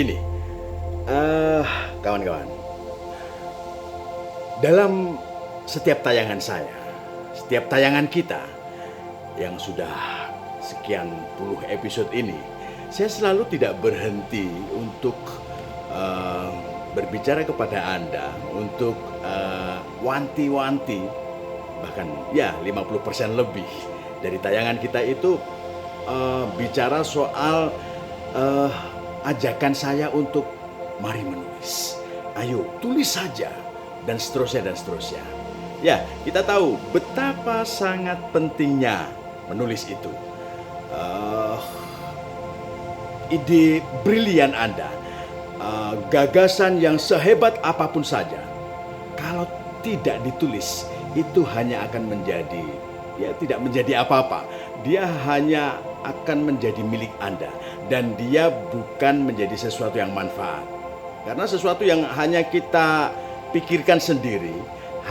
begini, eh kawan-kawan, dalam setiap tayangan saya, setiap tayangan kita yang sudah sekian puluh episode ini, saya selalu tidak berhenti untuk berbicara kepada Anda, untuk wanti-wanti, bahkan ya 50% lebih dari tayangan kita itu bicara soal ajakan saya untuk mari menulis. Ayo tulis saja dan seterusnya dan seterusnya. Ya, kita tahu betapa sangat pentingnya menulis itu. Ide brilian Anda, gagasan yang sehebat apapun saja, kalau tidak ditulis, itu hanya akan menjadi, ya tidak menjadi apa-apa. Dia hanya akan menjadi milik Anda, dan dia bukan menjadi sesuatu yang manfaat. Karena sesuatu yang hanya kita pikirkan sendiri,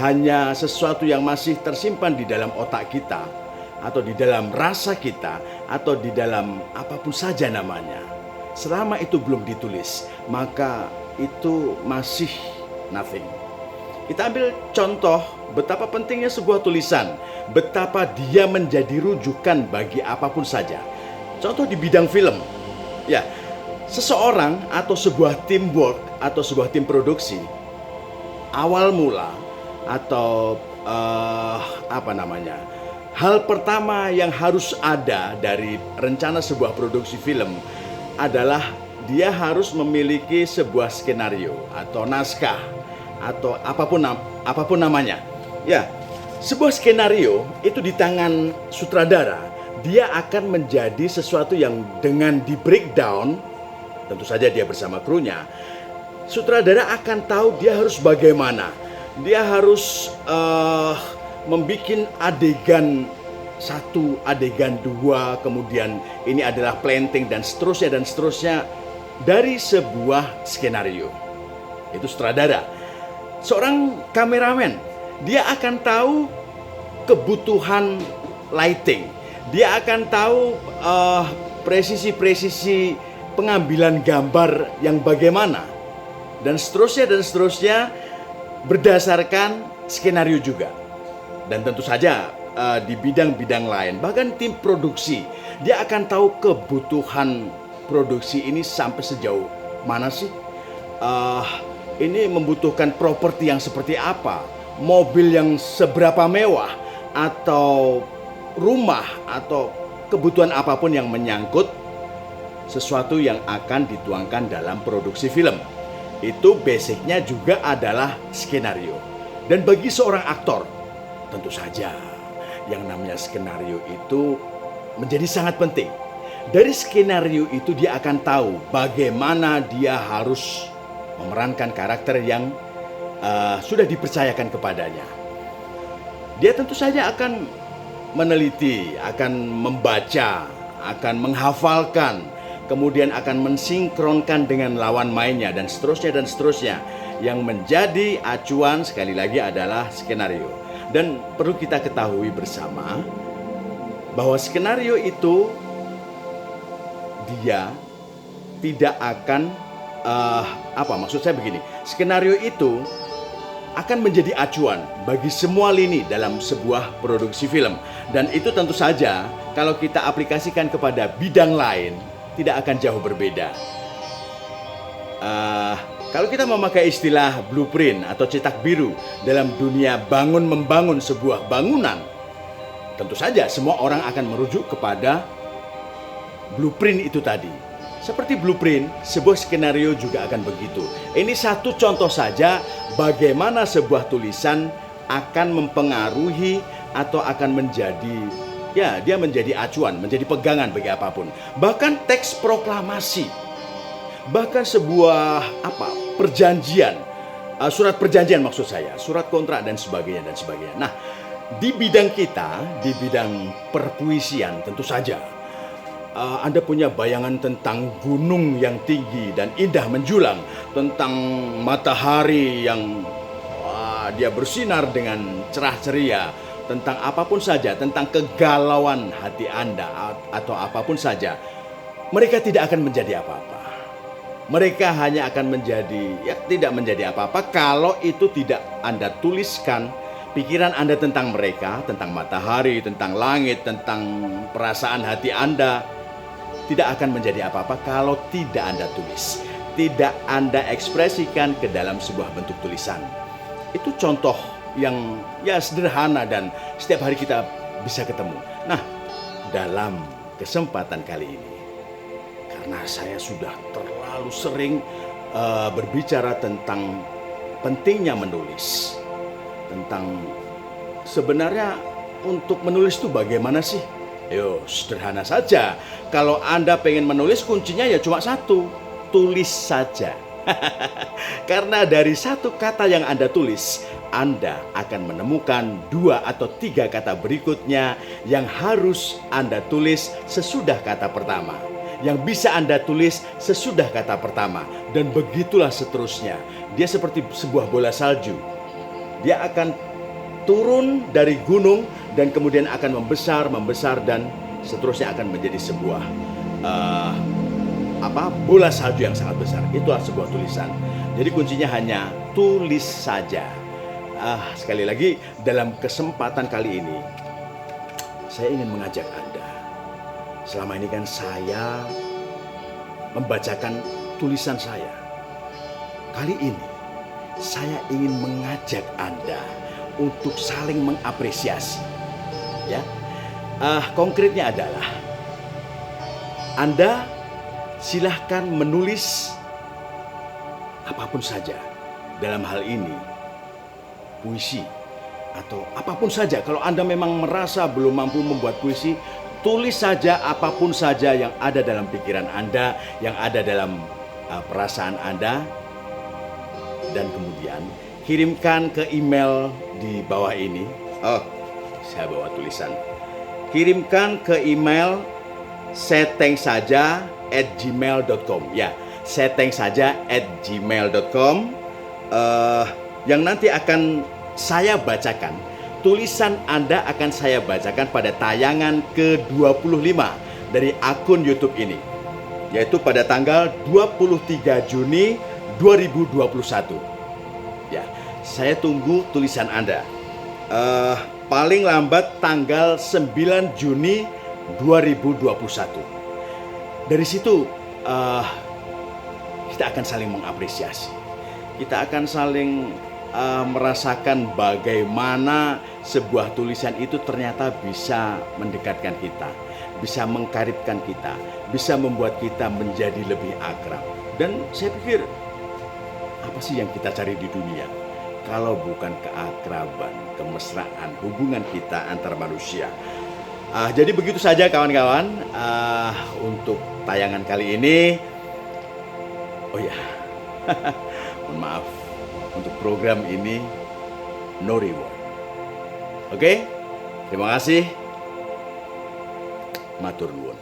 hanya sesuatu yang masih tersimpan di dalam otak kita, atau di dalam rasa kita, atau di dalam apapun saja namanya. Selama itu belum ditulis, maka itu masih nothing. Kita ambil contoh betapa pentingnya sebuah tulisan, betapa dia menjadi rujukan bagi apapun saja. Contoh di bidang film, ya, seseorang atau sebuah teamwork atau sebuah tim produksi, awal mula atau hal pertama yang harus ada dari rencana sebuah produksi film adalah dia harus memiliki sebuah skenario atau naskah atau apapun namanya. Ya, sebuah skenario itu di tangan sutradara, dia akan menjadi sesuatu yang dengan di breakdown, tentu saja dia bersama krunya, sutradara akan tahu dia harus bagaimana. Dia harus membuat adegan 1, adegan 2, kemudian ini adalah planting dan seterusnya dari sebuah skenario. Itu sutradara. Seorang kameramen, dia akan tahu kebutuhan lighting. Dia akan tahu presisi pengambilan gambar yang bagaimana. Dan seterusnya berdasarkan skenario juga. Dan tentu saja di bidang-bidang lain, bahkan tim produksi, dia akan tahu kebutuhan produksi ini sampai sejauh mana sih. Ini membutuhkan properti yang seperti apa, mobil yang seberapa mewah, atau rumah, atau kebutuhan apapun yang menyangkut sesuatu yang akan dituangkan dalam produksi film. Itu basicnya juga adalah skenario. Dan bagi seorang aktor, tentu saja yang namanya skenario itu menjadi sangat penting. Dari skenario itu dia akan tahu bagaimana dia harus memerankan karakter yang sudah dipercayakan kepadanya. Dia tentu saja akan meneliti, akan membaca, akan menghafalkan, kemudian akan mensinkronkan dengan lawan mainnya dan seterusnya. Yang menjadi acuan sekali lagi adalah skenario. Dan perlu kita ketahui bersama bahwa skenario itu dia tidak akan maksud saya begini, skenario itu akan menjadi acuan bagi semua lini dalam sebuah produksi film. Dan itu tentu saja kalau kita aplikasikan kepada bidang lain tidak akan jauh berbeda. Kalau kita memakai istilah blueprint atau cetak biru dalam dunia membangun sebuah bangunan, tentu saja semua orang akan merujuk kepada blueprint itu tadi. Seperti blueprint, sebuah skenario juga akan begitu. Ini satu contoh saja bagaimana sebuah tulisan akan mempengaruhi atau akan menjadi, ya dia menjadi acuan, menjadi pegangan bagi apapun. Bahkan teks proklamasi, bahkan sebuah perjanjian, surat perjanjian maksud saya, surat kontrak dan sebagainya. Nah, di bidang kita, di bidang perpuisian tentu saja Anda punya bayangan tentang gunung yang tinggi dan indah menjulang, tentang matahari yang dia bersinar dengan cerah ceria, tentang apapun saja, tentang kegalauan hati Anda atau apapun saja. Mereka tidak akan menjadi apa-apa. Mereka hanya akan tidak menjadi apa-apa kalau itu tidak Anda tuliskan pikiran Anda tentang mereka, tentang matahari, tentang langit, tentang perasaan hati Anda. Tidak akan menjadi apa-apa kalau tidak Anda tulis, tidak Anda ekspresikan ke dalam sebuah bentuk tulisan. Itu contoh yang sederhana dan setiap hari kita bisa ketemu. Nah, dalam kesempatan kali ini, karena saya sudah terlalu sering berbicara tentang pentingnya menulis, tentang sebenarnya untuk menulis itu bagaimana sih? Yo, sederhana saja. Kalau Anda pengen menulis, kuncinya ya cuma satu, tulis saja. Karena dari satu kata yang Anda tulis, Anda akan menemukan 2 atau 3 kata berikutnya yang harus Anda tulis sesudah kata pertama, yang bisa Anda tulis sesudah kata pertama, dan begitulah seterusnya. Dia seperti sebuah bola salju. Dia akan turun dari gunung dan kemudian akan membesar dan seterusnya akan menjadi sebuah bola salju yang sangat besar. Itulah sebuah tulisan. Jadi kuncinya hanya tulis saja. Sekali lagi, dalam kesempatan kali ini saya ingin mengajak Anda. Selama ini kan saya membacakan tulisan saya. Kali ini saya ingin mengajak Anda untuk saling mengapresiasi. Ya, konkretnya adalah Anda silahkan menulis apapun saja. Dalam hal ini puisi atau apapun saja. Kalau Anda memang merasa belum mampu membuat puisi, tulis saja apapun saja yang ada dalam pikiran Anda, yang ada dalam perasaan Anda, dan kemudian kirimkan ke email di bawah ini. Oh, saya bawa tulisan. Kirimkan ke email setengsaja@gmail.com. Ya, setengsaja@gmail.com. Yang nanti akan saya bacakan. Tulisan Anda akan saya bacakan pada tayangan ke-25 dari akun YouTube ini, yaitu pada tanggal 23 Juni 2021. Ya, saya tunggu tulisan Anda. Paling lambat tanggal 9 Juni 2021. Dari situ kita akan saling mengapresiasi. Kita akan saling merasakan bagaimana sebuah tulisan itu ternyata bisa mendekatkan kita, bisa mengkaribkan kita, bisa membuat kita menjadi lebih akrab. Dan saya pikir, apa sih yang kita cari di dunia kalau bukan keakraban, kemesraan, hubungan kita antar manusia? Jadi begitu saja kawan-kawan untuk tayangan kali ini. Oh ya, mohon maaf, untuk program ini no reward. Oke, terima kasih. Matur nuwun.